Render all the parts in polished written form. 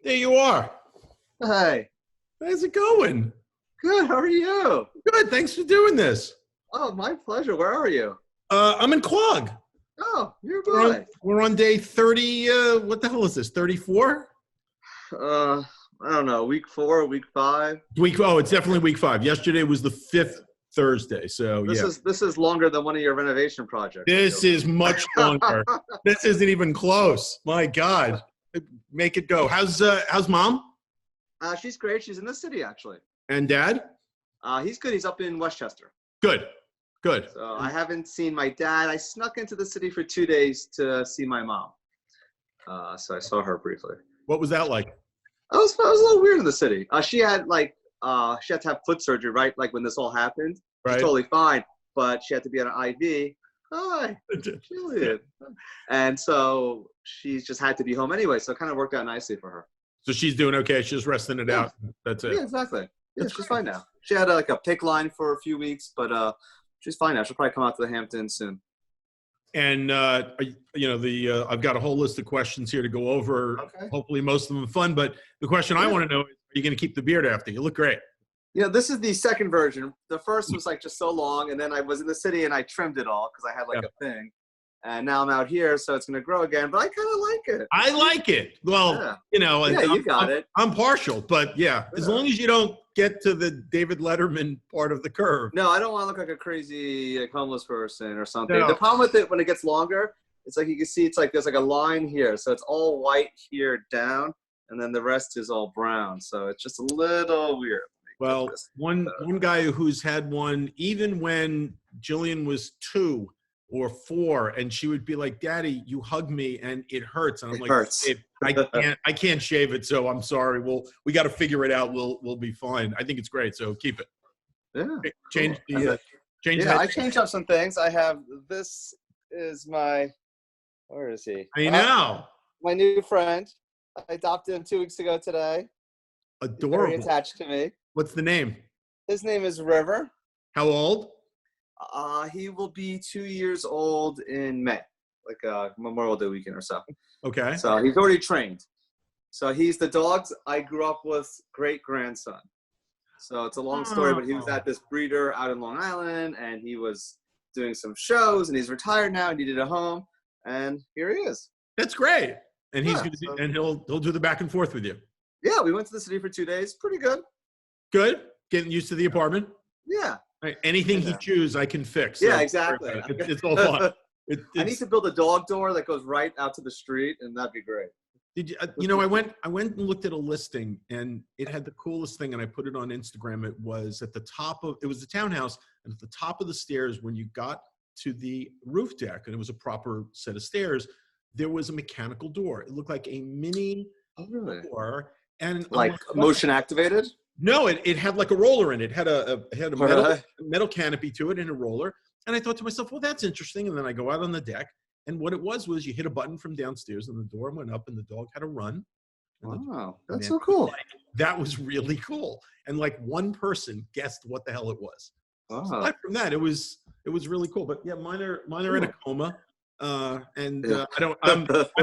There you are. Hey, How's it going? good. How are you? Good. Thanks for doing this. Oh, my pleasure. Where are you? I'm in Quag. Oh, you're a We're boy. on, we're on day 30. What the hell is this? 34? Uh, I don't know. Week 4, week 5. Oh, it's definitely week 5. Yesterday was the 5th Thursday. So This yeah, is longer than one of your renovation projects. this is much longer. This isn't even close. My God, make it go. How's mom She's great. She's in the city actually. and dad? He's good. He's up in Westchester. Good. Good. So I haven't seen my dad. I snuck into the city for 2 days to see my mom. So I saw her briefly. What was that like? It was a little weird in the city. She had to have foot surgery, right? Like when this all happened. She's Right. totally fine, but she had to be on an IV. Hi, Julian. And so she's just had to be home anyway. So it kind of worked out nicely for her. So she's doing okay. She's just resting it out. That's it. Yeah, exactly. Yeah, she's fine now. She had like a PICC line for a few weeks, but she's fine now. She'll probably come out to the Hamptons soon. And I've got a whole list of questions here to go over. Okay. Hopefully, most of them fun. But the question I want to know is: are you going to keep the beard after? You look great. This is the second version. The first was like just so long, and then I was in the city and I trimmed it all because I had like a thing. And now I'm out here, so it's going to grow again. But I kind of like it. I like it. Well, yeah. You got it. I'm partial, but yeah, as long as you don't get to the David Letterman part of the curve. No, I don't want to look like a crazy homeless person or something. No. The problem with it when it gets longer, it's like you can see it's like there's like a line here, so it's all white here down, and then the rest is all brown. So it's just a little weird. Well, one guy who's had one, even when Jillian was 2 or 4, and she would be like, "Daddy, you hug me and it hurts," and I'm like, hurts. I can't shave it, so I'm sorry. We got to figure it out. We'll be fine. I think it's great, so keep it. Yeah. Change Cool. change. Yeah, I changed up some things. I have this is my where is he? I know. My new friend. I adopted him 2 weeks ago today. Adorable. Very attached to me. What's the name? His name is River. How old? He will be 2 years old in May, like Memorial Day weekend or so. Okay. So he's already trained. So he's the dog's I grew up with great-grandson. So it's a long story, but he was at this breeder out in Long Island, and he was doing some shows, and he's retired now, and needed a home, and here he is. That's great. And he's and he'll do the back and forth with you. Yeah, we went to the city for 2 days. Pretty good. Good. Getting used to the apartment. Yeah. Right. Anything he chews, I can fix. Yeah, exactly. It's all fun. I need to build a dog door that goes right out to the street, and that'd be great. Did you? I went and looked at a listing, and it had the coolest thing, and I put it on Instagram. It was at the top of it was the townhouse, and at the top of the stairs, when you got to the roof deck, and it was a proper set of stairs, there was a mechanical door. It looked like a mini door, and like motion activated. No, it had like a roller in it. It had a metal canopy to it and a roller. And I thought to myself, well, that's interesting. And then I go out on the deck, and what it was you hit a button from downstairs, and the door went up, and the dog had a run. Wow, that's so cool. That was really cool. And like one person guessed what the hell it was. Wow. Aside from that, it was really cool. But yeah, mine are in a coma. My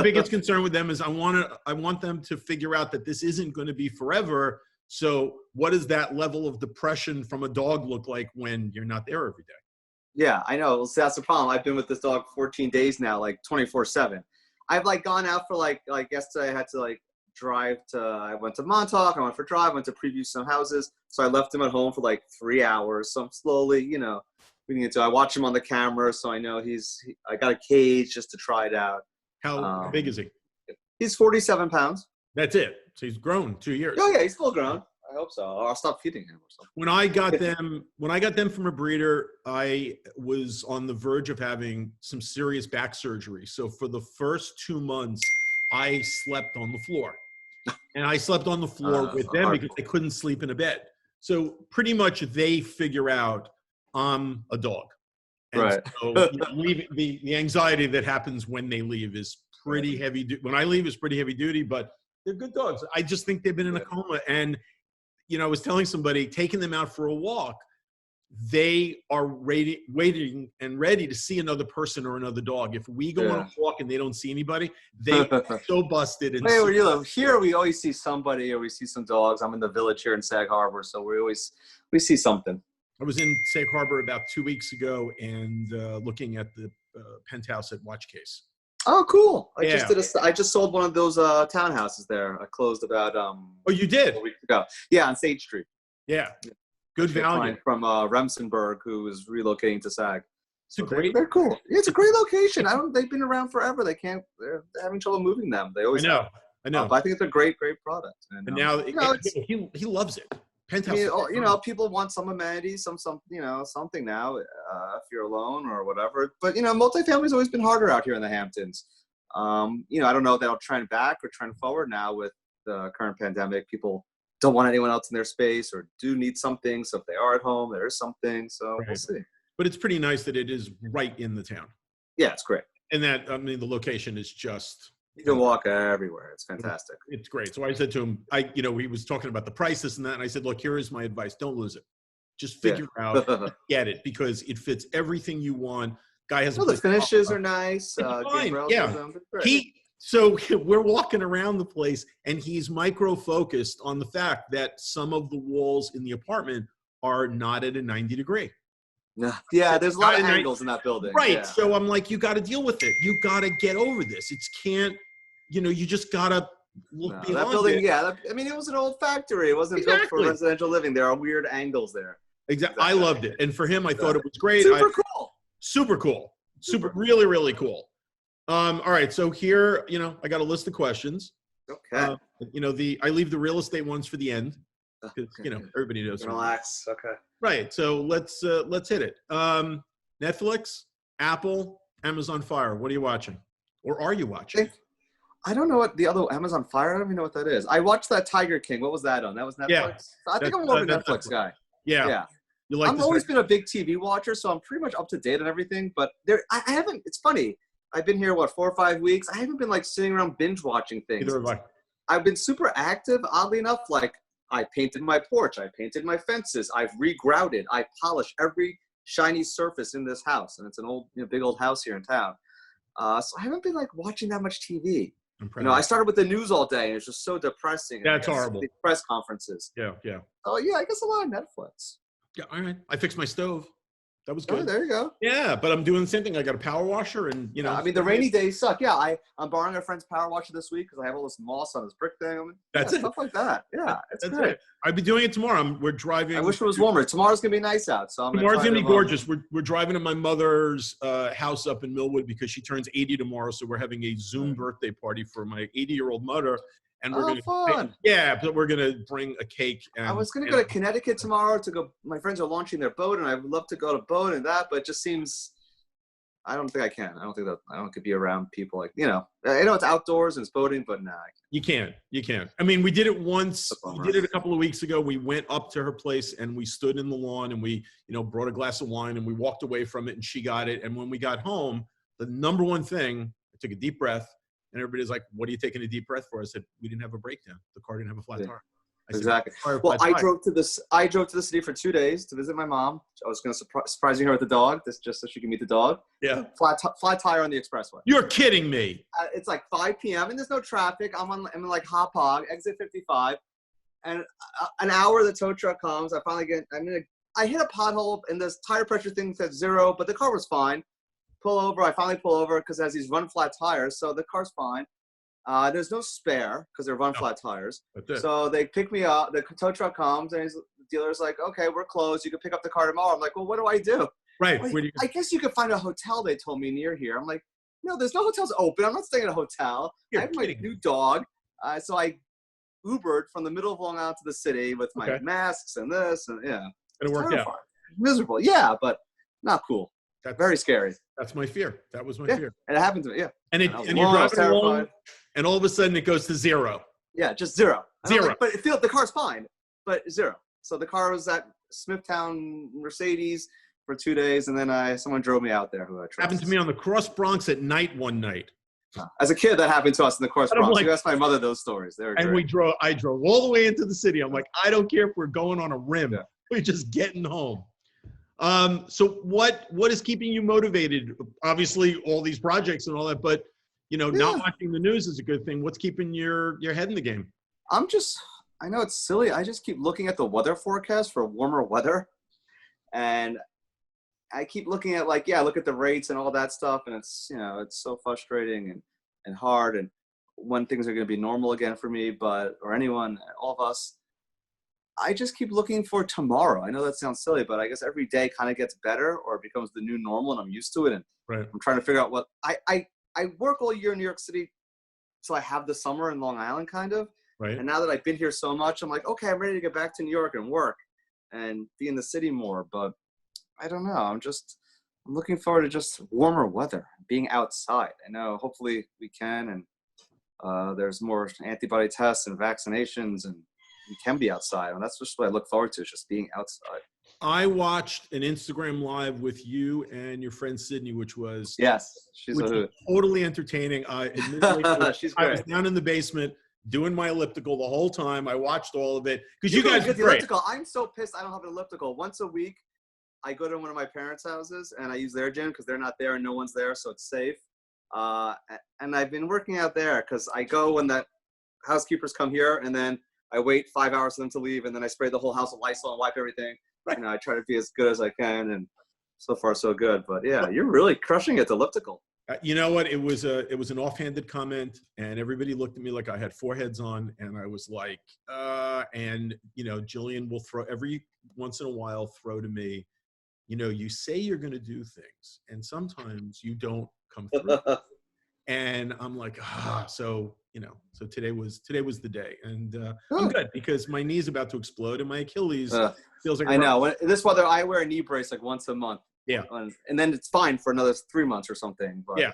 biggest concern with them is I want them to figure out that this isn't going to be forever. So what does that level of depression from a dog look like when you're not there every day? Yeah, I know. So that's the problem. I've been with this dog 14 days now, like 24/7. I've like gone out for like yesterday I had to like drive to, I went to Montauk, I went for a drive, went to preview some houses. So I left him at home for like 3 hours. So I'm slowly, beginning to, I watch him on the camera. So I know I got a cage just to try it out. How big is he? He's 47 pounds. That's it. So he's grown 2 years. Oh yeah, he's full grown. I hope so. Or I'll stop feeding him or something. When I got them from a breeder, I was on the verge of having some serious back surgery. So for the first 2 months, I slept on the floor. And I slept on the floor with them because they couldn't sleep in a bed. So pretty much they figure out I'm a dog. And right. So the anxiety that happens when they leave is pretty heavy. When I leave, it's pretty heavy duty, but they're good dogs. I just think they've been in a coma. And, I was telling somebody, taking them out for a walk, they are waiting and ready to see another person or another dog. If we go on a walk and they don't see anybody, they get so busted. And Hey, where you live? Here, we always see somebody, or we see some dogs. I'm in the village here in Sag Harbor, so we see something. I was in Sag Harbor about 2 weeks ago and looking at the penthouse at Watchcase. Oh, cool! I just sold one of those townhouses there. I closed about Oh, you did? a week ago. Yeah, on Sage Street. Yeah, good value. From Remsenburg, who is relocating to Sag. It's great. They're cool. Yeah, it's a great location. They've been around forever. They're having trouble moving them. They always I know. But I think it's a great product. And now he loves it. Penthouse. People want some amenities, some something now. If you're alone or whatever. But multifamily's always been harder out here in the Hamptons. I don't know if that'll trend back or trend forward now with the current pandemic. People don't want anyone else in their space or do need something. So if they are at home, there is something. So We'll see. But it's pretty nice that it is right in the town. Yeah, it's great. And that, the location is just... You can walk everywhere. It's fantastic. It's great. So I said to him, he was talking about the prices and that, and I said, look, here is my advice. Don't lose it. Just figure out, get it, because it fits everything you want. Guy has the finishes are nice. Fine. Yeah. So we're walking around the place, and he's micro-focused on the fact that some of the walls in the apartment are not at a 90 degree. Yeah, there's a lot of angles in that building. Right. Yeah. So I'm like, you got to deal with it. You got to get over this. You just got to look beyond that building. it. Yeah. It was an old factory. It wasn't built for residential living. There are weird angles there. Exactly. I loved it. And for him, I thought it was great. Super cool. Really, really cool. All right. So here, I got a list of questions. Okay. I leave the real estate ones for the end. Because everybody knows. Relax. Okay. Right. So let's hit it. Netflix, Apple, Amazon Fire. What are you watching, or are you watching? I don't know what the other Amazon Fire. I don't even know what that is. I watched that Tiger King. What was that on? That was Netflix. Yeah, I think I'm more of a Netflix guy. Yeah. I've always been a big TV watcher, so I'm pretty much up to date on everything. But I haven't. It's funny. I've been here 4 or 5 weeks. I haven't been sitting around binge watching things. Either have I. I've been super active. Oddly enough, I painted my porch. I painted my fences. I've regrouted. I polished every shiny surface in this house. And it's an old, big old house here in town. So I haven't been watching that much TV. I started with the news all day, and it's just so depressing. That's horrible. The press conferences. Yeah. Oh yeah, I guess a lot of Netflix. Yeah, all right. I fixed my stove. That was good. Oh, there you go. Yeah, but I'm doing the same thing. I got a power washer, and the rainy days suck. Yeah, I'm borrowing a friend's power washer this week because I have all this moss on his brick thing. That's it. Stuff like that. Yeah, that's great. It. I'll be doing it tomorrow. We're driving. I wish it was warmer. Tomorrow's gonna be nice out, so tomorrow's gonna be gorgeous. We're driving to my mother's house up in Millwood because she turns 80 tomorrow. So we're having a Zoom birthday party for my 80-year-old mother. And we're fun. But we're gonna bring a cake. I was gonna go to Connecticut tomorrow to go. My friends are launching their boat, and I would love to go to boat and that, but it just seems. I don't think I can. I don't could be around people I know it's outdoors and it's boating, but nah. You can't. We did it once. We did it a couple of weeks ago. We went up to her place and we stood in the lawn and we, brought a glass of wine and we walked away from it and she got it. And when we got home, the number one thing, I took a deep breath. And everybody's like, what are you taking a deep breath for? I said, we didn't have a breakdown. The car didn't have a flat tire. Exactly. Well, I drove to the city for 2 days to visit my mom. I was going to surprising her with the dog, just so she can meet the dog. Yeah. Flat tire on the expressway. You're kidding me. It's 5 p.m. and there's no traffic. I'm in Hop Hog, exit 55. And an hour the tow truck comes. I hit a pothole and this tire pressure thing said 0, but the car was fine. I finally pull over because it has these run flat tires, so the car's fine. There's no spare because they're run flat tires. So they pick me up. The tow truck comes and the dealer's like, "Okay, we're closed. You can pick up the car tomorrow." I'm like, "Well, what do I do?" Right. I guess you could find a hotel. They told me near here. I'm like, "No, there's no hotels open. I'm not staying at a hotel. I have my new dog." So I Ubered from the middle of Long Island to the city with my masks and this and yeah. And it worked out. Miserable, yeah, but not cool. That's very scary. That's my fear. That was my fear. And it happened to me, yeah. And you're driving along, and all of a sudden it goes to 0. Yeah, just 0. 0. But the car's fine, but 0. So the car was at Smithtown Mercedes for 2 days, and then someone drove me out there who I trust. Happened to me on the Cross Bronx at night one night. As a kid, that happened to us in the Cross Bronx. You asked my mother those stories. They were great. I drove all the way into the city. I'm like, I don't care if we're going on a rim. Yeah. We're just getting home. So what is keeping you motivated? Obviously, all these projects and all that, but not watching the news is a good thing. What's keeping your head in the game? I know it's silly. I just keep looking at the weather forecast for warmer weather, and I keep looking at look at the rates and all that stuff, and it's so frustrating and hard, and when things are going to be normal again for me, or anyone, all of us. I just keep looking for tomorrow. I know that sounds silly, but I guess every day kind of gets better, or it becomes the new normal, and I'm used to it. And right. I'm trying to figure out what I work all year in New York City, so I have the summer in Long Island kind of. Right. And now that I've been here so much, I'm like, okay, I'm ready to get back to New York and work and be in the city more. But I don't know. I'm looking forward to just warmer weather, being outside. I know hopefully we can, and there's more antibody tests and vaccinations, and we can be outside. And that's just what I look forward to, is just being outside. I watched an Instagram live with you and your friend Sydney, which was she's a hoot. Totally entertaining. She's great. I was down in the basement doing my elliptical the whole time. I watched all of it because you guys get the great. Elliptical. I'm so pissed I don't have an elliptical. Once a week, I go to one of my parents' houses and I use their gym because they're not there and no one's there, so it's safe. And I've been working out there because I go when the housekeepers come here, and then I wait 5 hours for them to leave, and then I spray the whole house with Lysol and wipe everything. Right. I try to be as good as I can, and so far so good. But yeah, you're really crushing it, the elliptical. You know what? It was an offhanded comment, and everybody looked at me like I had four heads on, and I was like, and Jillian will throw every once in a while to me, you say you're going to do things, and sometimes you don't come through. And I'm like, so today was the day, and I'm good because my knee's about to explode, and my Achilles feels like. I know. When this weather, I wear a knee brace like once a month. Yeah, and then it's fine for another 3 months or something. But yeah,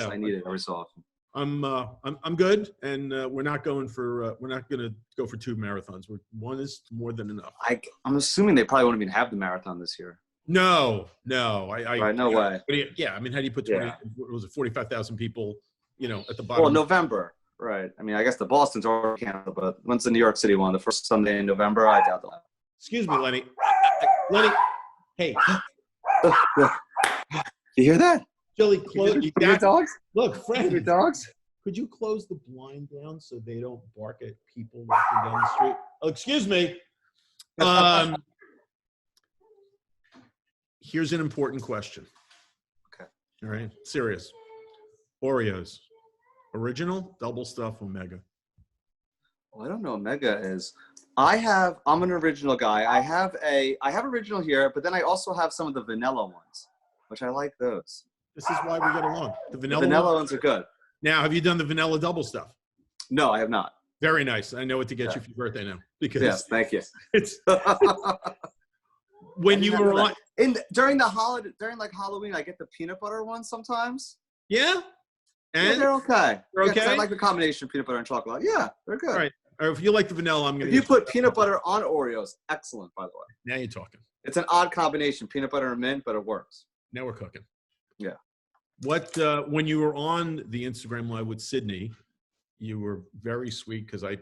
I need it every so often. I'm good, and we're not going to go for 2 marathons. One is more than enough. I'm assuming they probably won't even have the marathon this year. No. Right, no way. Yeah, I mean, how do you put 20? Was it 45,000 people? At the bottom. Well, November, right? I mean, I guess the Boston's already canceled, but when's the New York City one? The first Sunday in November? I doubt that. Excuse me, Lenny. Lenny, hey. You hear that? Jilly, close your dogs. Look, friend. Your dogs. Could you close the blind down so they don't bark at people walking down the street? Oh, excuse me. Here's an important question. Okay. All right. Serious. Oreos. Original, double stuff, Omega. Well, I don't know what Omega is. I'm an original guy. I have original here, but then I also have some of the vanilla ones, which I like those. This is why we get along. The vanilla ones are good. Now, have you done the vanilla double stuff? No, I have not. Very nice. I know what to get you for your birthday now. Because yes, thank you. It's when you were on during Halloween, I get the peanut butter ones sometimes. Yeah. And they're okay. They're okay. I like the combination of peanut butter and chocolate. Yeah, they're good. All right. Or if you like the vanilla, I'm gonna. If you put peanut butter on Oreos, excellent. By the way. Now you're talking. It's an odd combination, peanut butter and mint, but it works. Now we're cooking. Yeah. What when you were on the Instagram live with Sydney, you were very sweet because I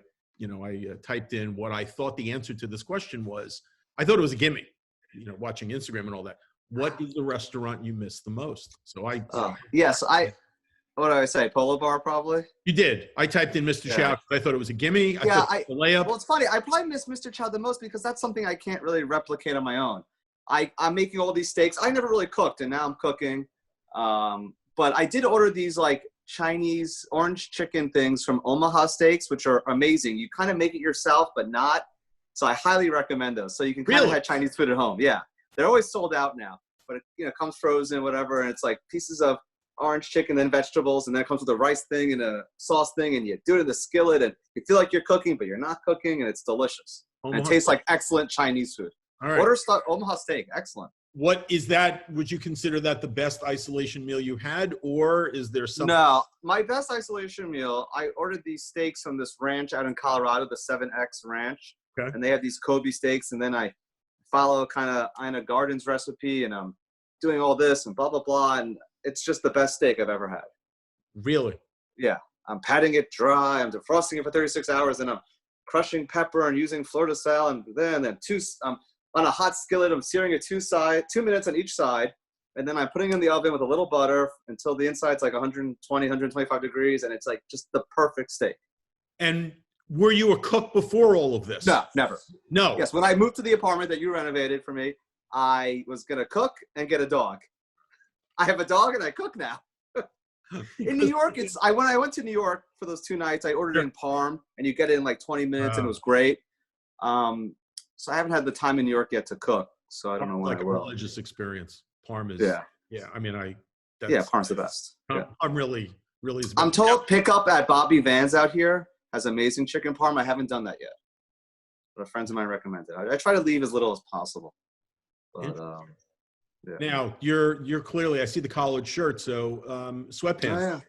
typed in what I thought the answer to this question was. I thought it was a gimme. Watching Instagram and all that. What is the restaurant you miss the most? So what do I say? Polo Bar, probably? You did. I typed in Mr. Chow because I thought it was a gimme. I thought it was a layup. Well, it's funny. I probably miss Mr. Chow the most because that's something I can't really replicate on my own. I'm making all these steaks. I never really cooked, and now I'm cooking. But I did order these Chinese orange chicken things from Omaha Steaks, which are amazing. You kind of make it yourself, but not. So I highly recommend those. So you can kind of have Chinese food at home. Yeah. They're always sold out now. But it comes frozen, whatever, and it's like pieces of orange chicken, then vegetables, and then it comes with a rice thing and a sauce thing, and you do it in the skillet, and you feel like you're cooking, but you're not cooking, and it's delicious. And it tastes like excellent Chinese food. All right. Order Omaha Steak. Excellent. What is that? Would you consider that the best isolation meal you had, or is there something? No, my best isolation meal, I ordered these steaks from this ranch out in Colorado, the 7X Ranch. Okay. And they have these Kobe steaks, and then I follow kind of Ina Garden's recipe, and I'm doing all this and blah, blah, blah, and it's just the best steak I've ever had. Really? Yeah. I'm patting it dry. I'm defrosting it for 36 hours, and I'm crushing pepper and using fleur de sel, and then I'm on a hot skillet. I'm searing it 2 minutes on each side. And then I'm putting it in the oven with a little butter until the inside's like 120, 125 degrees. And it's like just the perfect steak. And were you a cook before all of this? No, never. No. Yes, when I moved to the apartment that you renovated for me, I was going to cook and get a dog. I have a dog and I cook now. In New York, when I went to New York for those 2 nights, I ordered in parm, and you get it in like 20 minutes, and it was great. So I haven't had the time in New York yet to cook, so I don't know when like I will. A religious experience. Parm is yeah. I mean, parm's the best. I'm really I'm told pickup at Bobby Van's out here has amazing chicken parm. I haven't done that yet, but friends of mine recommended it. I try to leave as little as possible. But now you're clearly, I see the collared shirt, so sweatpants. Oh, yeah.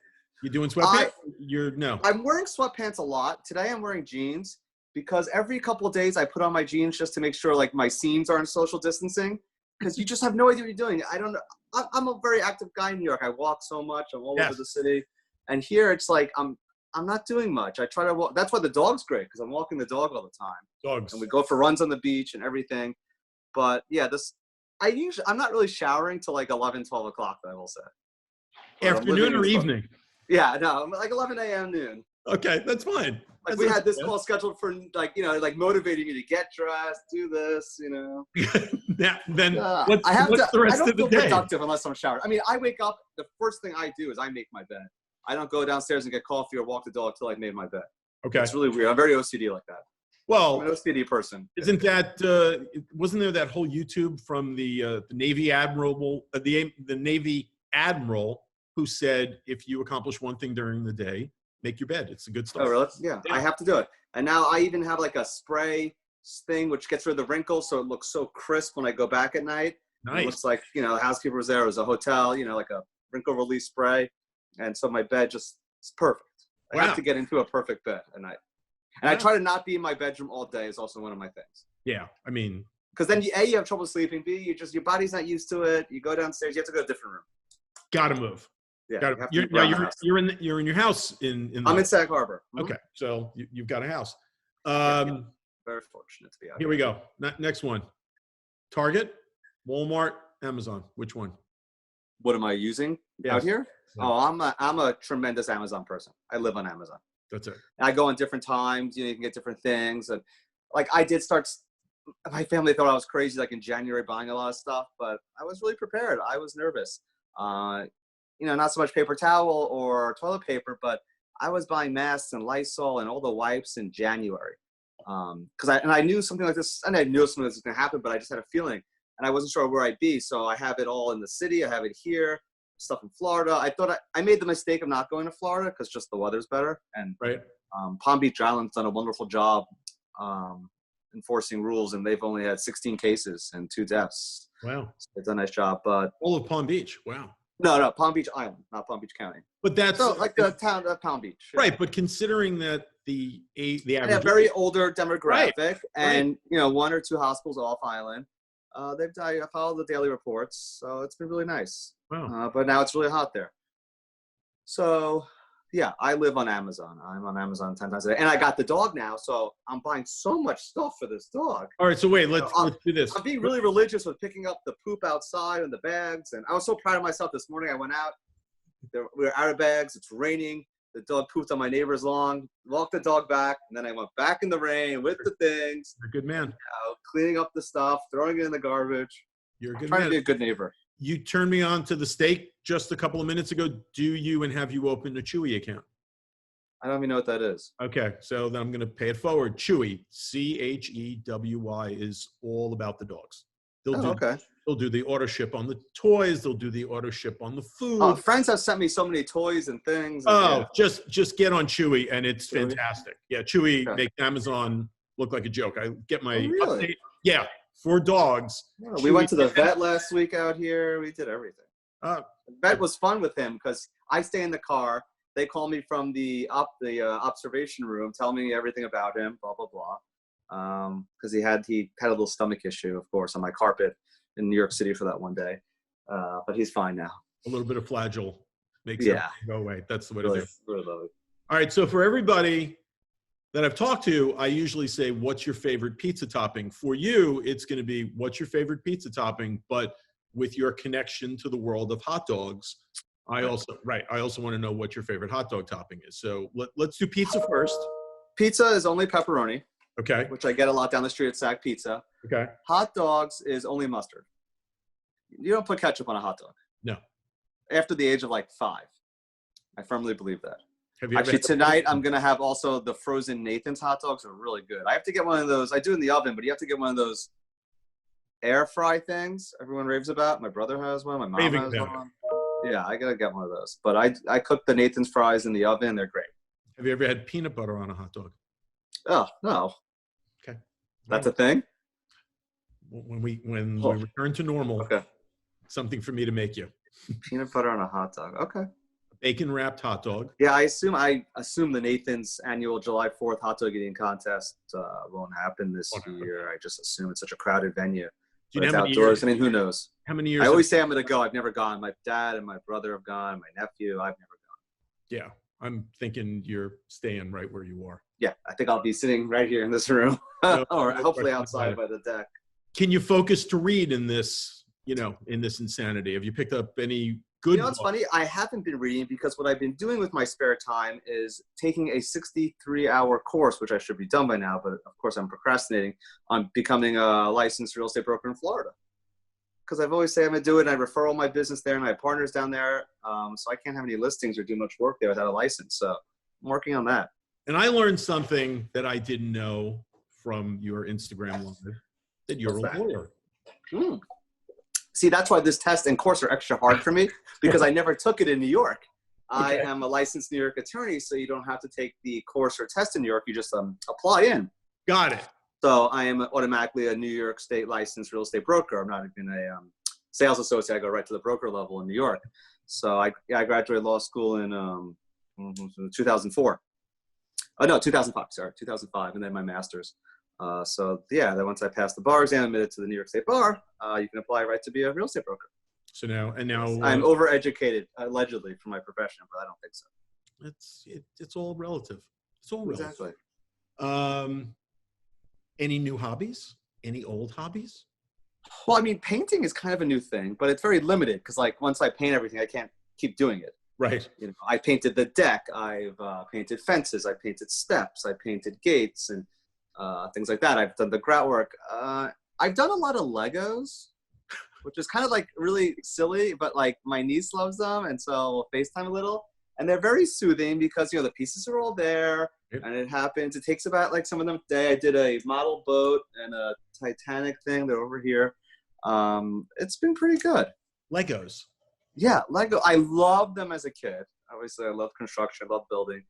You doing sweatpants? No. I'm wearing sweatpants a lot. Today I'm wearing jeans because every couple of days I put on my jeans just to make sure like my seams are in social distancing, because you just have no idea what you're doing. I don't know. I'm a very active guy in New York. I walk so much. I'm all over the city, and here it's like I'm not doing much. I try to walk. That's why the dog's great, because I'm walking the dog all the time. Dogs. And we go for runs on the beach and everything. But yeah, I'm not really showering till like 11, 12 o'clock, I will say. But afternoon or evening? Yeah, no, like 11 a.m. noon. Okay, that's fine. Like we had this call scheduled for like motivating you to get dressed, do this, Then what's the rest of the day? I don't feel productive unless I'm showered. I mean, I wake up, the first thing I do is I make my bed. I don't go downstairs and get coffee or walk the dog till I've made my bed. Okay. It's really weird. I'm very OCD like that. Well, I'm an OCD person. Isn't that wasn't there that whole YouTube from the Navy Admiral, the Navy Admiral, who said if you accomplish one thing during the day, make your bed. It's a good stuff. Oh, really? Yeah, I have to do it. And now I even have like a spray thing which gets rid of the wrinkles, so it looks so crisp when I go back at night. Nice. It looks like the housekeeper was there. It was a hotel, like a wrinkle release spray, and so my bed it's perfect. I have to get into a perfect bed at night. And I try to not be in my bedroom all day is also one of my things. Yeah, I mean, because then you have trouble sleeping. B, your body's not used to it. You go downstairs, you have to go to a different room. Gotta move. Yeah, you're in your house in. I'm in Sag Harbor. Mm-hmm. Okay, so you've got a house. Very fortunate to be out here. Here we go. Next one. Target, Walmart, Amazon. Which one? What am I using out here? Yeah. Oh, I'm a tremendous Amazon person. I live on Amazon. That's it. And I go on different times. You can get different things, and like I did start. My family thought I was crazy, like in January, buying a lot of stuff, but I was really prepared. I was nervous. Not so much paper towel or toilet paper, but I was buying masks and Lysol and all the wipes in January. Because I knew something like this, and I knew something like this was going to happen, but I just had a feeling, and I wasn't sure where I'd be. So I have it all in the city. I have it here. Stuff in Florida. I thought I made the mistake of not going to Florida because just the weather's better. And Palm Beach Island's done a wonderful job enforcing rules, and they've only had 16 cases and 2 deaths. Wow, so they've done a nice job. But all of Palm Beach. Wow. No, Palm Beach Island, not Palm Beach County. But that's like the town of Palm Beach. Right, but considering that the average very older demographic, and 1 or 2 hospitals off island. I follow the daily reports, so it's been really nice. Wow. But now it's really hot there. So, yeah, I live on Amazon. I'm on Amazon 10 times a day. And I got the dog now, so I'm buying so much stuff for this dog. All right, so wait, let's do this. I'm being really religious with picking up the poop outside and the bags. And I was so proud of myself this morning. I went out. We were out of bags. It's raining. The dog pooped on my neighbor's lawn. Walked the dog back. And then I went back in the rain with the things. You're a good man. Cleaning up the stuff, throwing it in the garbage. You're a good trying man. to be a good neighbor. You turned me on to the steak just a couple of minutes ago. Do you and have you opened a Chewy account? I don't even know what that is. Okay, so then I'm going to pay it forward. Chewy, CHEWY, is all about the dogs. They'll do the auto ship on the toys. They'll do the auto ship on the food. Oh, friends have sent me so many toys and things. Just get on Chewy, and it's fantastic. Yeah, Chewy makes Amazon look like a joke. I get my update. Yeah, for dogs. Yeah, we went to the vet last week out here. We did everything. The vet was fun with him because I stay in the car. They call me from the observation room, tell me everything about him, blah, blah, blah. Because he had a little stomach issue, of course, on my carpet in New York City for that one day. But he's fine now. A little bit of Flagyl makes it go away. That's the way to do it. Really love it. All right, so for everybody that I've talked to, I usually say, what's your favorite pizza topping? For you, it's going to be, what's your favorite pizza topping? But with your connection to the world of hot dogs, I also want to know what your favorite hot dog topping is. So let's do pizza first. Pizza is only pepperoni. Okay. Which I get a lot down the street at Sack Pizza. Okay. Hot dogs is only mustard. You don't put ketchup on a hot dog. No. After the age of like 5. I firmly believe that. Have you Actually, tonight I'm going to have also the frozen Nathan's hot dogs are really good. I have to get one of those. I do in the oven, but you have to get one of those air fry things everyone raves about. My brother has one. My mom has one. Yeah, I got to get one of those. But I cook the Nathan's fries in the oven. They're great. Have you ever had peanut butter on a hot dog? Oh, no. Okay. That's a thing? When we return to normal, okay. Something for me to make you. Peanut butter on a hot dog. Okay. Bacon wrapped hot dog. Yeah, I assume the Nathan's annual July 4th hot dog eating contest won't happen this year. I just assume it's such a crowded venue. Do you it's know how many outdoors. years? I mean, who knows? How many years? I always say I'm going to go. I've never gone. My dad and my brother have gone. My nephew, I've never gone. Yeah, I'm thinking you're staying right where you are. Yeah, I think I'll be sitting right here in this room, or hopefully outside by the deck. Can you focus to read in this, in this insanity? Have you picked up any good? You know what's funny? I haven't been reading because what I've been doing with my spare time is taking a 63-hour course, which I should be done by now, but of course I'm procrastinating, on becoming a licensed real estate broker in Florida. Because I've always said I'm going to do it, and I refer all my business there, and I have partners down there, so I can't have any listings or do much work there without a license. So I'm working on that. And I learned something that I didn't know from your Instagram live, that you're a lawyer. See, that's why this test and course are extra hard for me, because I never took it in New York. Okay. I am a licensed New York attorney, so you don't have to take the course or test in New York. You just apply in. Got it. So I am automatically a New York State licensed real estate broker. I'm not even a sales associate. I go right to the broker level in New York. So I graduated law school in 2004. Oh, no, 2005. Sorry, 2005, and then my master's. Then once I passed the bar exam, admitted to the New York State Bar, you can apply right to be a real estate broker. So now I'm overeducated, allegedly, for my profession, but I don't think so. It's all relative. It's all relative. Exactly. Any new hobbies? Any old hobbies? Well, I mean, painting is kind of a new thing, but it's very limited because, like, once I paint everything, I can't keep doing it. Right. I painted the deck. I've painted fences. I painted steps. I painted gates and things like that. I've done the grout work. I've done a lot of Legos, which is kind of like really silly, but like my niece loves them, and so we'll FaceTime a little. And they're very soothing because the pieces are all there. Yep. And it happens. It takes about like some of them a day. I did a model boat and a Titanic thing. They're over here. It's been pretty good. Legos. Yeah, Lego. I loved them as a kid. Obviously, I love construction. I love building.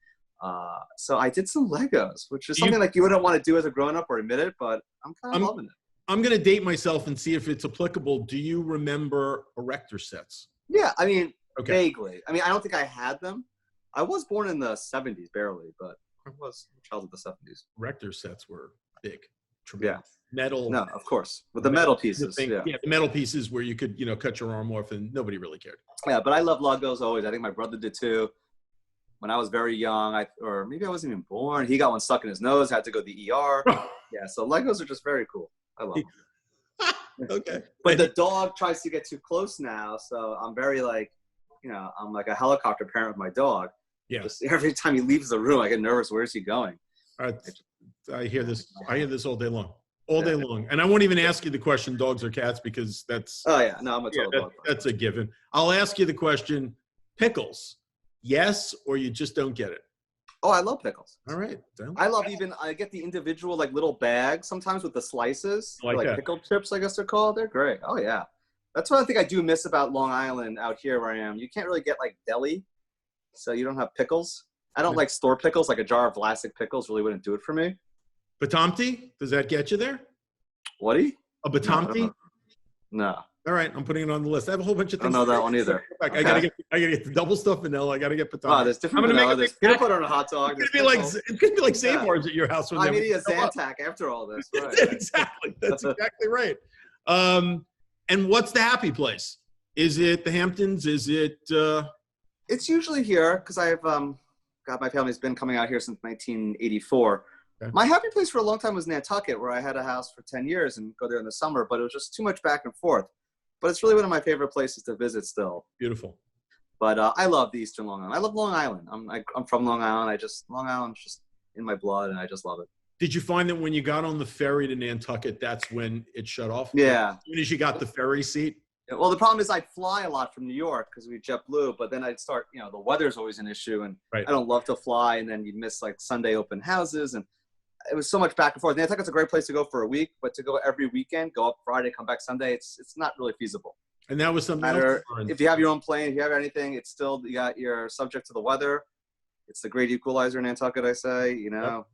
So I did some Legos, which is something like you wouldn't want to do as a grown-up or admit it, but I'm kind of loving it. I'm going to date myself and see if it's applicable. Do you remember erector sets? Yeah, I mean, vaguely. I mean, I don't think I had them. I was born in the 70s, barely, but I was a child of the 70s. Erector sets were big. Yeah. Metal. No, of course. With the metal pieces. Yeah, the metal pieces where you could, cut your arm off and nobody really cared. Yeah, but I love Legos always. I think my brother did too. When I was very young, or maybe I wasn't even born, he got one stuck in his nose, had to go to the ER. Yeah, so Legos are just very cool. I love them. Okay. But the dog tries to get too close now, so I'm very like, I'm like a helicopter parent with my dog. Yeah. Just every time he leaves the room, I get nervous. Where is he going? I hear this. I hear this all day long. All day long. And I won't even ask you the question, dogs or cats, because that's... Oh, yeah. No, I'm a total dog. That's a given. I'll ask you the question, pickles, yes, or you just don't get it? Oh, I love pickles. All right. I get the individual, like, little bags sometimes with the slices. Like pickle chips, I guess they're called. They're great. Oh, yeah. That's what I think I do miss about Long Island out here where I am. You can't really get, like, deli, so you don't have pickles. I don't like store pickles. Like a jar of Vlasic pickles really wouldn't do it for me. Batomti? Does that get you there? What-y? A Batomti? No. All right, I'm putting it on the list. I have a whole bunch of things. I don't know that one either. I gotta get the double stuff vanilla. I gotta get Batomti. Oh, there's different vanilla. There's peanut butter on a hot dog. It's gonna be like Save Bars at your house. I need a Zantac after all this. Right. Exactly. That's exactly right. And what's the happy place? Is it the Hamptons? Is it? It's usually here because I've got God, my family's been coming out here since 1984. Okay. My happy place for a long time was Nantucket, where I had a house for 10 years and go there in the summer, but it was just too much back and forth. But it's really one of my favorite places to visit still. Beautiful. But I love the Eastern Long Island. I love Long Island. I'm from Long Island. Long Island's just in my blood, and I just love it. Did you find that when you got on the ferry to Nantucket, that's when it shut off? Yeah. As soon as you got the ferry seat? Well, the problem is I'd fly a lot from New York because we JetBlue, but then I'd start, the weather's always an issue, and Right. I don't love to fly, and then you'd miss like Sunday open houses, and it was so much back and forth. Nantucket's a great place to go for a week, but to go every weekend, go up Friday, come back Sunday, it's not really feasible. And that was something Matter else. if you have your own plane, if you have anything, it's still you're subject to the weather. It's the great equalizer in Nantucket, I say. Yep.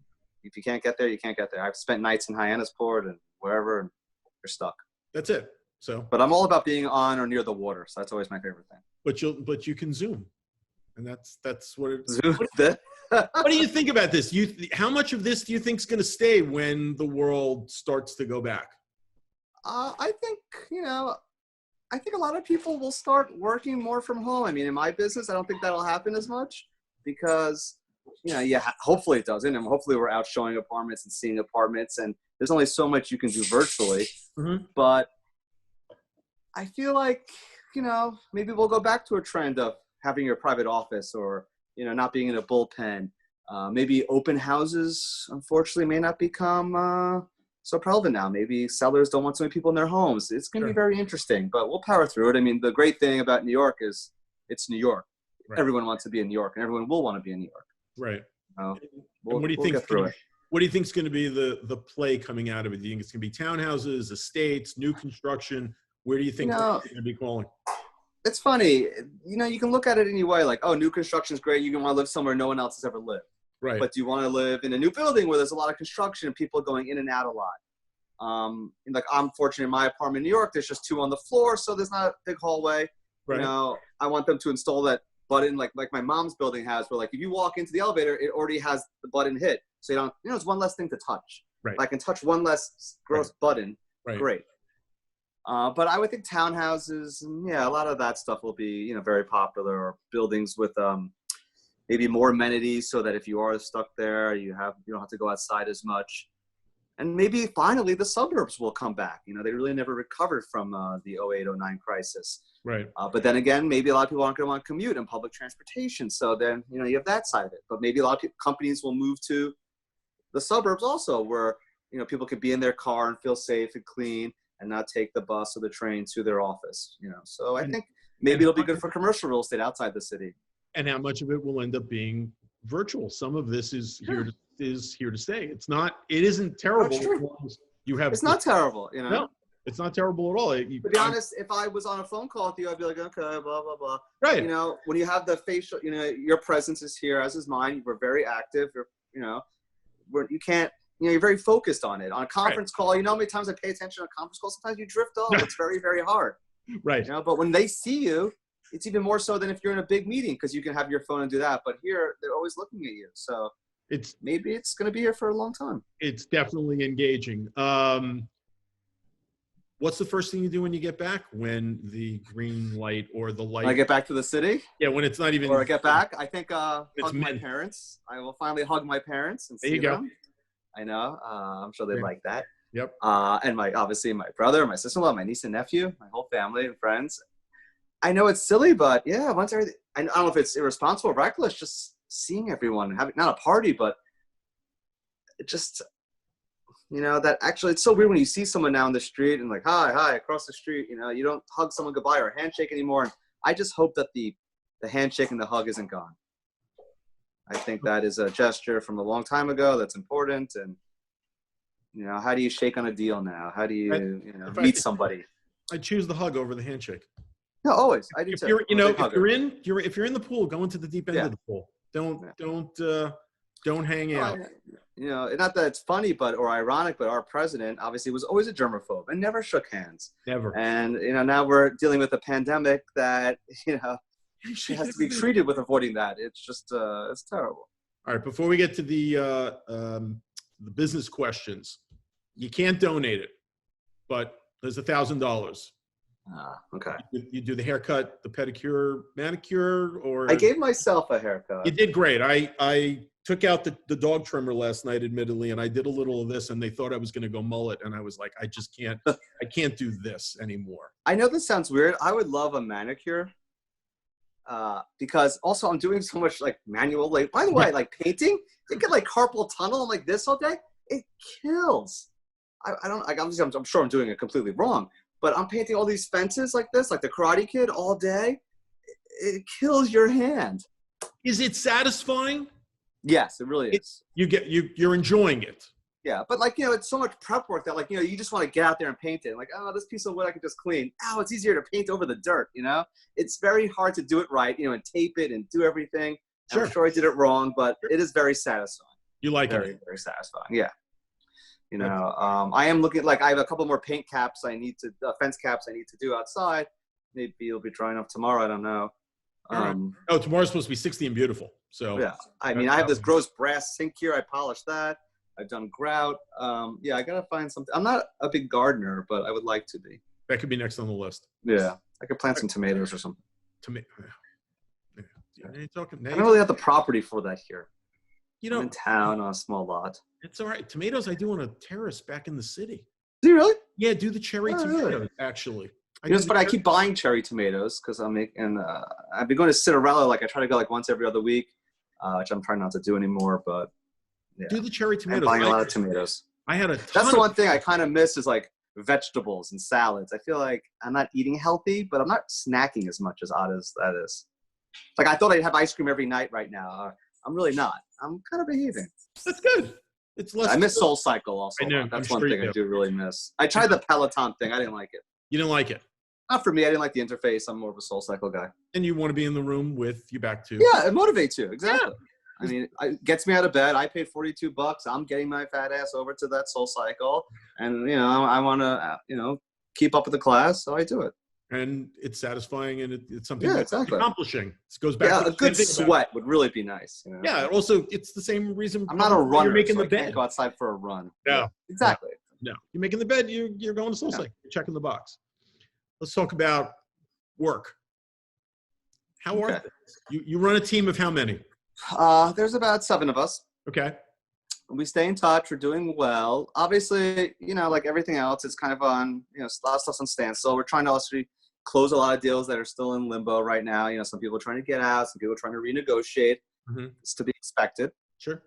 If you can't get there, you can't get there. I've spent nights in Hyannisport and wherever, and you're stuck. That's it. So, But I'm all about being on or near the water, so that's always my favorite thing. but you can Zoom, and that's what it. What do you think about this? How much of this do you think is going to stay when the world starts to go back? I think a lot of people will start working more from home. I mean, in my business, I don't think that'll happen as much because, hopefully it doesn't. And hopefully we're out showing apartments and seeing apartments. And there's only so much you can do virtually. Mm-hmm. But I feel like, maybe we'll go back to a trend of having your private office or, not being in a bullpen. Maybe open houses, unfortunately, may not become so prevalent now. Maybe sellers don't want so many people in their homes. It's going to be very interesting, but we'll power through it. I mean, the great thing about New York is it's New York. Right. Everyone wants to be in New York, and everyone will want to be in New York. Right. What do you think? What do you think is going to be the play coming out of it? Do you think it's going to be townhouses, estates, new construction? Where do you think it's going to be calling? It's funny. You can look at it any way. Like, oh, new construction is great. You can want to live somewhere no one else has ever lived. Right. But do you want to live in a new building where there's a lot of construction and people going in and out a lot? Like I'm fortunate in my apartment in New York, there's just 2 on the floor, so there's not a big hallway. Right. I want them to install that button like my mom's building has, where like if you walk into the elevator, it already has the button hit. So you don't, it's one less thing to touch. Right. If I can touch one less gross button, great. But I would think townhouses, a lot of that stuff will be, very popular, or buildings with maybe more amenities so that if you are stuck there, you don't have to go outside as much. And maybe finally the suburbs will come back. They really never recovered from the 08-09 crisis. Right. But then again, maybe a lot of people aren't going to want to commute in public transportation. So then, you have that side of it. But maybe a lot of companies will move to the suburbs also, where, people could be in their car and feel safe and clean and not take the bus or the train to their office. So I think maybe it'll be good for commercial real estate outside the city. And how much of it will end up being virtual? Some of this is here to stay. It isn't terrible. As long as you have. It's not terrible, No, it's not terrible at all. To be honest, if I was on a phone call with you, I'd be like, okay, blah, blah, blah. Right. When you have the facial, your presence is here, as is mine. We're very active. You can't, you're very focused on it. On a conference call, how many times I pay attention on a conference call? Sometimes you drift off. It's very, very hard. Right. But when they see you, it's even more so than if you're in a big meeting, because you can have your phone and do that. But here, they're always looking at you. So maybe it's going to be here for a long time. It's definitely engaging. What's the first thing you do when you get back? When the green light or the light? When I get back to the city? Yeah, when it's not even. Or I get back, I think hug my parents. I will finally hug my parents and see them. I know. I'm sure they like that. Yep. And obviously my brother, my sister-in-law, my niece and nephew, my whole family and friends. I know it's silly, but I don't know if it's irresponsible or reckless, just seeing everyone and having not a party, but it just, that actually, it's so weird when you see someone now in the street and like, hi, across the street, you don't hug someone goodbye or handshake anymore. And I just hope that the handshake and the hug isn't gone. I think that is a gesture from a long time ago that's important. And, how do you shake on a deal now? How do you, meet somebody? I choose the hug over the handshake. No, always. I do if too. If you're in the pool, go into the deep end of the pool. Don't hang out. Not that it's funny, or ironic, but our president obviously was always a germaphobe and never shook hands. Never. And now we're dealing with a pandemic that it has to be treated with avoiding that. It's just it's terrible. All right. Before we get to the business questions, you can't donate it, but there's $1,000. Okay. You do the haircut, the pedicure, manicure, or I gave myself a haircut. you did great. I took out the dog trimmer last night, admittedly, and I did a little of this, and they thought I was going to go mullet, and I was like, I just can't. I can't do this anymore. I know this sounds weird. I would love a manicure. Because also I'm doing so much like manual labor. By the way, like painting, you get like carpal tunnel. I'm like this all day. It kills. I don't. Like, obviously, I'm sure I'm doing it completely wrong. But I'm painting all these fences like this, like the Karate Kid, all day. It kills your hand. Is it satisfying? Yes, it really is. You're enjoying it. Yeah, but like, it's so much prep work that like, you just want to get out there and paint it. Like, oh, this piece of wood I can just clean. Oh, it's easier to paint over the dirt, It's very hard to do it right, and tape it and do everything. Sure. I'm sure I did it wrong, but it is very satisfying. You like very, it? Very satisfying, yeah. I am looking, like I have a couple more paint caps fence caps I need to do outside. Maybe it'll be drying up tomorrow, I don't know. Tomorrow's supposed to be 60 and beautiful. So yeah, I mean, I have this gross brass sink here. I polished that. I've done grout. I gotta find something. I'm not a big gardener, but I would like to be. That could be next on the list. Yeah, I could plant some tomatoes or something. Now you're talking. I don't really have the property for that here. I'm in town on a small lot. It's all right. Tomatoes I do on a terrace back in the city. Do you really? Yeah, do the cherry tomatoes, really? actually. But I keep buying cherry tomatoes because I've been going to Citarella. Like I try to go like once every other week, which I'm trying not to do anymore. But yeah. Do the cherry tomatoes. I'm buying a lot of tomatoes. I had a ton. That's the one thing I kind of miss is like vegetables and salads. I feel like I'm not eating healthy, but I'm not snacking as much, as odd as that is. Like I thought I'd have ice cream every night right now. I'm really not. I'm kind of behaving. That's good. It's less. I miss Soul Cycle also. I know. That's one thing I do really miss. I tried the Peloton thing. I didn't like it. You didn't like it? Not for me. I didn't like the interface. I'm more of a Soul Cycle guy. And you want to be in the room with your back to. Yeah, it motivates you. Exactly. Yeah. I mean, it gets me out of bed. I paid $42. I'm getting my fat ass over to that Soul Cycle. And, I want to, keep up with the class. So I do it. And it's satisfying, and it's something that's exactly. Accomplishing. It goes back. Yeah, a good sweat would really be nice. Yeah. Also, it's the same reason. I'm not a runner. You're making the bed. I can't go outside for a run. No. Exactly. No. You're making the bed. You're going to Soul Cycle. You're checking the box. Let's talk about work. How are things? You run a team of how many? There's about 7 of us. Okay. We stay in touch. We're doing well. Obviously, like everything else, it's kind of on, a lot of stuff's on standstill. We're trying to also close a lot of deals that are still in limbo right now. Some people are trying to get out. Some people are trying to renegotiate. Mm-hmm. It's to be expected. Sure.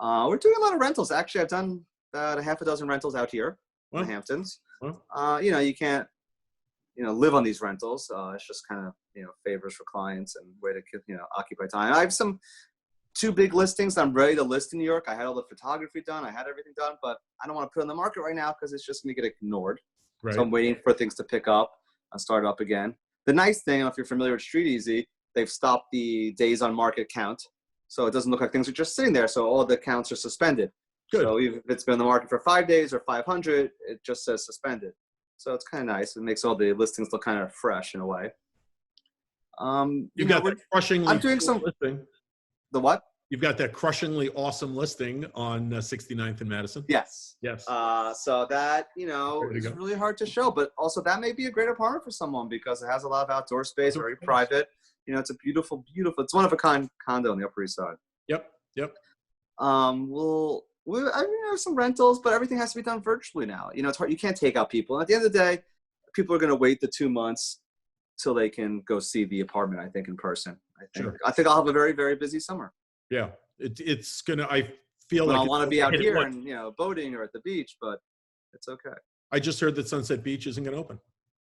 We're doing a lot of rentals. Actually, I've done about a half a dozen rentals out here in the Hamptons. You can't, live on these rentals. It's just kind of, favors for clients and way to, occupy time. I have 2 big listings that I'm ready to list in New York. I had all the photography done. I had everything done, but I don't want to put it on the market right now because it's just going to get ignored. Right. So I'm waiting for things to pick up and start up again. The nice thing, if you're familiar with Street Easy, they've stopped the days on market count. So it doesn't look like things are just sitting there. So all the counts are suspended. Good. So even if it's been on the market for 5 days or 500, it just says suspended. So it's kind of nice. It makes all the listings look kind of fresh in a way. You've got that crushingly. I'm doing some listing. The what? You've got that crushingly awesome listing on 69th and Madison. Yes. Yes. So that, is really hard to show, but also that may be a great apartment for someone because it has a lot of outdoor space, very private. It's a beautiful, it's one of a kind condo on the Upper East Side. Yep. I have some rentals, but everything has to be done virtually now. It's hard. You can't take out people. And at the end of the day, people are going to wait the 2 months till they can go see the apartment, I think, in person. I think I'll have a very, very busy summer. Yeah. It's going to, I feel like I want to be out here and, boating or at the beach, but it's okay. I just heard that Sunset Beach isn't going to open.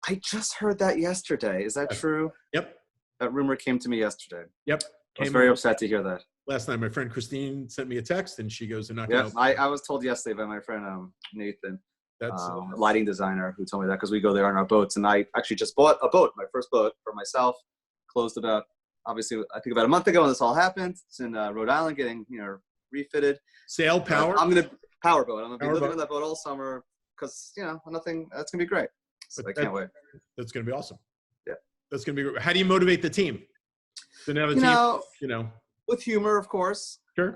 I just heard that yesterday. Is that true? Yep. That rumor came to me yesterday. Yep. I was very upset to hear that. Last night, my friend Christine sent me a text, and she goes, "They're not going to open." I was told yesterday by my friend Nathan, that's lighting designer, who told me that because we go there on our boats. And I actually just bought a boat, my first boat for myself. Closed about a month ago when this all happened. It's in Rhode Island, getting refitted. Sail power. I'm gonna power boat. I'm gonna be living on that boat all summer because nothing. That's gonna be great. So I can't wait. That's gonna be awesome. Yeah, that's gonna be great. How do you motivate the team? So now the team, with humor, of course. Sure.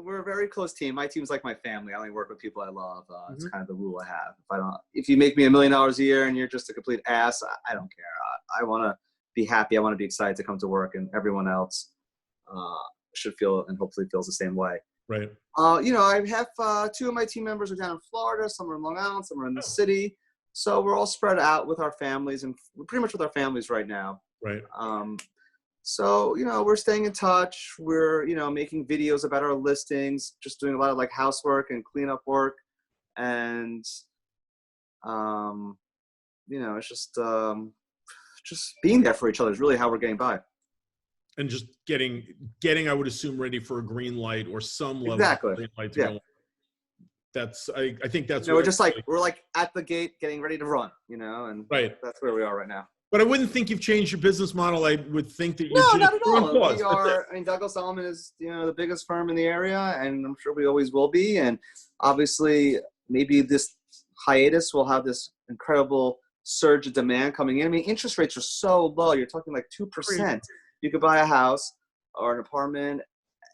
We're a very close team. My team's like my family. I only work with people I love. It's Mhm. kind of the rule I have. If you make me $1 million a year and you're just a complete ass, I don't care. I want to be happy. I want to be excited to come to work, and everyone else should feel and hopefully feels the same way. Right. I have 2 of my team members are down in Florida. Some are in Long Island. Some are in the city. So we're all spread out with our families, and we're pretty much with our families right now. Right. So, we're staying in touch. We're, making videos about our listings, just doing a lot of like housework and cleanup work. And, it's just being there for each other is really how we're getting by. And just getting, I would assume, ready for a green light or some level Exactly. of green light to Yeah. go. That's, I think that's we're just like, we're like at the gate getting ready to run, and right. That's where we are right now. But I wouldn't think you've changed your business model. I would think that No, not at all. We are, Douglas Elliman is, the biggest firm in the area, and I'm sure we always will be. And obviously, maybe this hiatus will have this incredible surge of demand coming in. I mean, interest rates are so low. You're talking like 2%. You could buy a house or an apartment.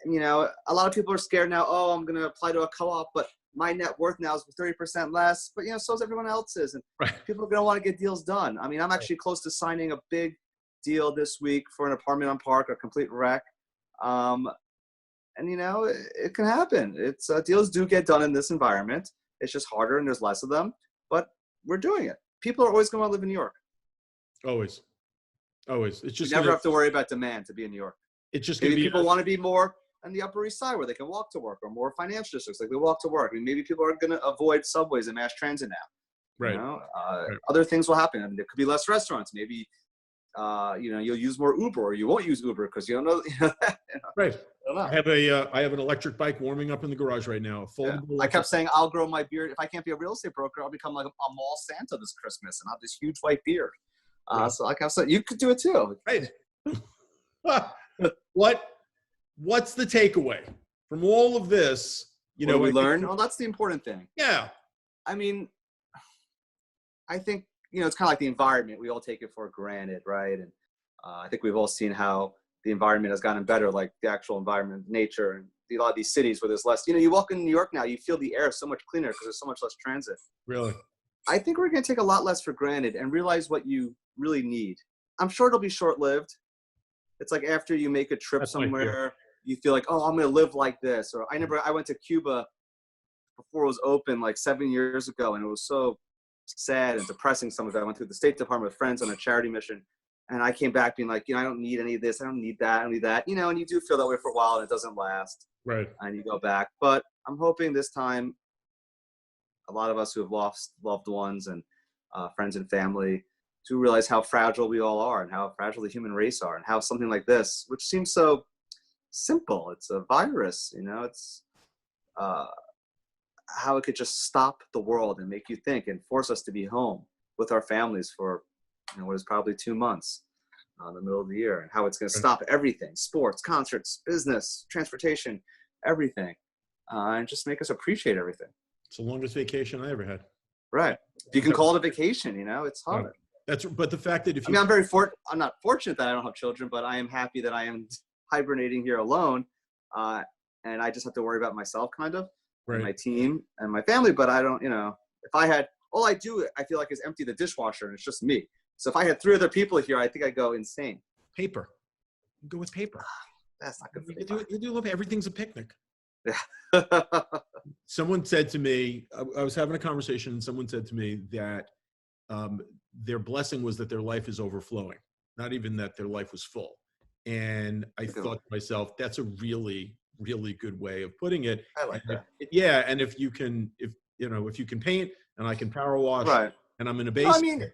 A lot of people are scared now. Oh, I'm going to apply to a co-op, but my net worth now is 30% less, but so is everyone else's, and people are going to want to get deals done. I mean, I'm actually close to signing a big deal this week for an apartment on Park, a complete wreck. It can happen. It's deals do get done in this environment. It's just harder and there's less of them, but we're doing it. People are always going to want to live in New York. Always. It's just you never have to worry about demand to be in New York. It's just maybe people want to be more on the Upper East Side where they can walk to work, or more financial districts like they walk to work. I mean, maybe people are going to avoid subways and mass transit now. Right. Right. Other things will happen. I mean, there could be less restaurants. Maybe, you'll use more Uber, or you won't use Uber because you don't know. Right. I have an electric bike warming up in the garage right now. I kept saying I'll grow my beard. If I can't be a real estate broker, I'll become like a mall Santa this Christmas and I'll have this huge white beard. So like I said, you could do it too. Right. What's the takeaway from all of this? What we learned? Well, that's the important thing. Yeah. I mean, I think, it's kind of like the environment. We all take it for granted, right? And I think we've all seen how the environment has gotten better, like the actual environment, nature, and a lot of these cities where there's less, you walk in New York now, you feel the air so much cleaner because there's so much less transit. Really? I think we're going to take a lot less for granted and realize what you really need. I'm sure it'll be short-lived. It's like after you make a trip somewhere, you feel like, oh, I'm going to live like this. Or I went to Cuba before it was open like 7 years ago, and it was so sad and depressing. Some of it. I went through the State Department with friends on a charity mission, and I came back being like, I don't need any of this. I don't need that. I don't need that. And you do feel that way for a while, and it doesn't last. Right. And you go back. But I'm hoping this time, a lot of us who have lost loved ones and friends and family to realize how fragile we all are and how fragile the human race are, and how something like this, which seems so simple, it's a virus, it's how it could just stop the world and make you think and force us to be home with our families for what is probably 2 months in the middle of the year, and how it's going to stop everything, sports, concerts, business, transportation, everything, and just make us appreciate everything. It's the longest vacation I ever had. Right. If you can call it a vacation, it's hard. But the fact that I'm not fortunate that I don't have children, but I am happy that I am hibernating here alone. And I just have to worry about myself kind of, and my team and my family. But I don't, if I had, all I do, I feel like is empty the dishwasher and it's just me. So if I had 3 other people here, I think I'd go insane. Paper. Go with paper. That's not good for me. You do love everything's a picnic. Yeah. Someone said to me, I was having a conversation, and someone said to me that their blessing was that their life is overflowing, not even that their life was full. And I thought to myself, that's a really, really good way of putting it. I like that. And if you can paint and I can power wash, and I'm in a base. No, I mean,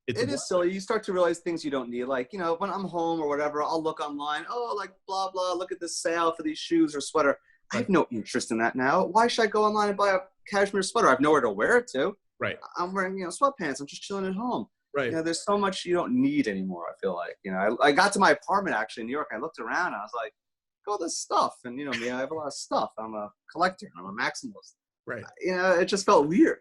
it is silly. You start to realize things you don't need. Like, when I'm home or whatever, I'll look online. Oh, like blah, blah, look at this sale for these shoes or sweater. I have no interest in that now. Why should I go online and buy a cashmere sweater? I have nowhere to wear it to. Right. I'm wearing, sweatpants. I'm just chilling at home. Right. There's so much you don't need anymore, I feel like. I got to my apartment actually in New York. I looked around and I was like, all this stuff. And, me, I have a lot of stuff. I'm a collector. I'm a maximalist. Right. It just felt weird.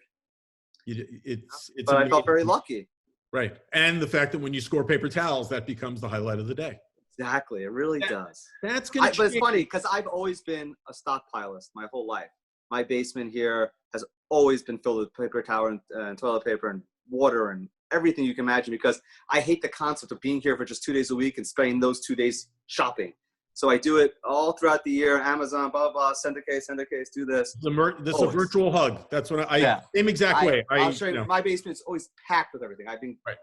But I felt very lucky. Right. And the fact that when you score paper towels, that becomes the highlight of the day. Exactly. It really does. That's going to But it's funny because I've always been a stockpilist my whole life. My basement here has always been filled with paper towel and toilet paper and water and everything you can imagine, because I hate the concept of being here for just 2 days a week and spending those 2 days shopping. So I do it all throughout the year. Amazon, blah, blah, send a case, do this. This is a virtual hug. That's what same exact way. I'll show you. My basement is always packed with everything. Right.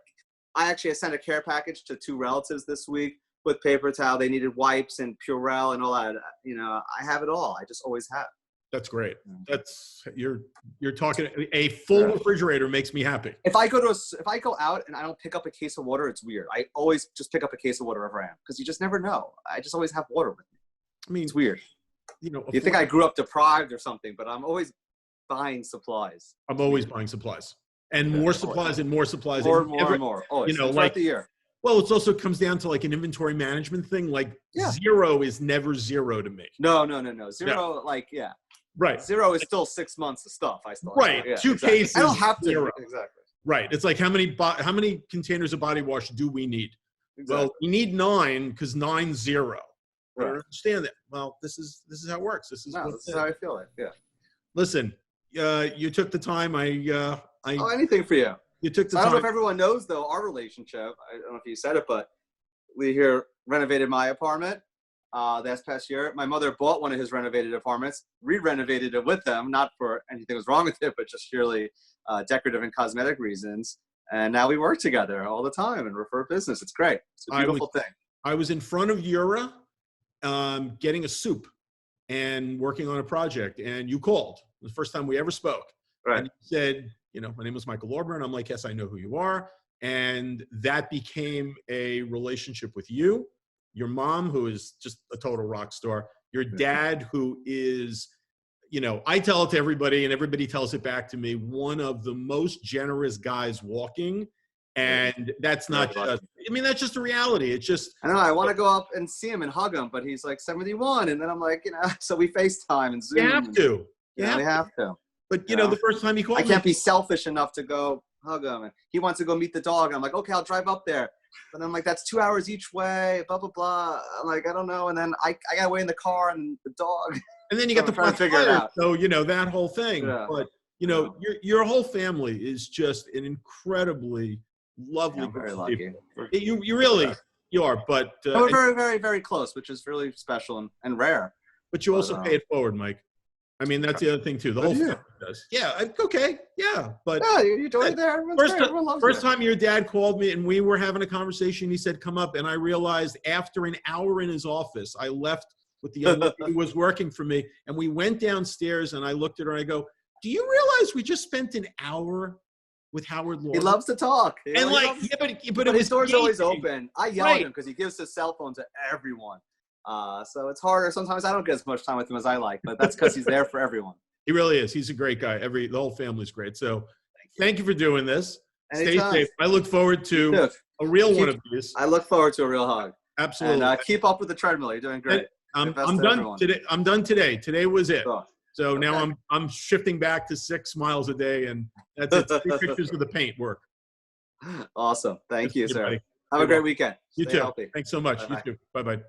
I actually sent a care package to 2 relatives this week with paper towel. They needed wipes and Purell and all that. I have it all. I just always have. That's great. That's you're talking. A full refrigerator makes me happy. If I go out and I don't pick up a case of water, it's weird. I always just pick up a case of water wherever I am, because you just never know. I just always have water with me. I mean, it's weird. You think I grew up deprived or something, but I'm always buying supplies. I'm always buying supplies, and more supplies and more supplies. More and more. Always. Throughout the year. Well, it also comes down to like an inventory management thing. Like zero is never zero to me. No. Zero, Right. Zero is still 6 months of stuff. I still right. Yeah, 2 cases. I don't have to. Zero. Exactly. Right. It's like how many containers of body wash do we need? Exactly. Well, we need 9 because 9's 0. Right. I don't understand that. Well, this is how it works. This is how I feel it. Yeah. Listen, you took the time. Anything for you. You took the time. I don't know if time. everyone knows though our relationship. I don't know if you said it, but we here renovated my apartment. This past year, my mother bought one of his renovated apartments, re-renovated it with them, not for anything was wrong with it, but just purely decorative and cosmetic reasons. And now we work together all the time and refer business. It's great. It's a beautiful thing. I was in front of Yura getting a soup and working on a project, and you called. It was the first time we ever spoke. Right. And you said, my name is Michael Lorber, and I'm like, yes, I know who you are. And that became a relationship with you. Your mom, who is just a total rock star. Your dad, who is, I tell it to everybody and everybody tells it back to me, one of the most generous guys walking. And that's not just, that's just a reality. It's just. I know, I want to go up and see him and hug him, but he's like 71. And then I'm like, so we FaceTime and Zoom. You have to. We have to. But, the first time he called me. I can't be selfish enough to go hug him. And he wants to go meet the dog. And I'm like, okay, I'll drive up there. But I'm like, that's 2 hours each way, blah, blah, blah. I'm like, I don't know. And then I got to wait in the car and the dog. And then you got the trying to figure it out. So, that whole thing. Yeah. But, your whole family is just an incredibly lovely group of lucky. You really are. But we're very, very, very close, which is really special and rare. But you also pay it forward, Mike. That's the other thing too. The whole family does. Yeah. Okay. Yeah. But you joined it there. First time your dad called me and we were having a conversation, he said, "Come up." And I realized after an hour in his office, I left with the young lady who was working for me, and we went downstairs. And I looked at her and I go, "Do you realize we just spent an hour with Howard Lorber?" He loves to talk. And but his door's always open. I yell at him because he gives his cell phone to everyone. So it's harder. Sometimes I don't get as much time with him as I like, but that's because he's there for everyone. He really is. He's a great guy. The whole family's great. So thank you for doing this. Anytime. Stay safe. I look forward to a real one of these. I look forward to a real hug. Absolutely. And keep up with the treadmill. You're doing great. I'm done today. I'm done today. Today was it. So now I'm shifting back to 6 miles a day, and that's it. 3 pictures of the paint work. Awesome. Thank you, sir. Buddy. Have a great weekend. You Stay too. healthy. Thanks so much. Bye-bye. You too. Bye-bye.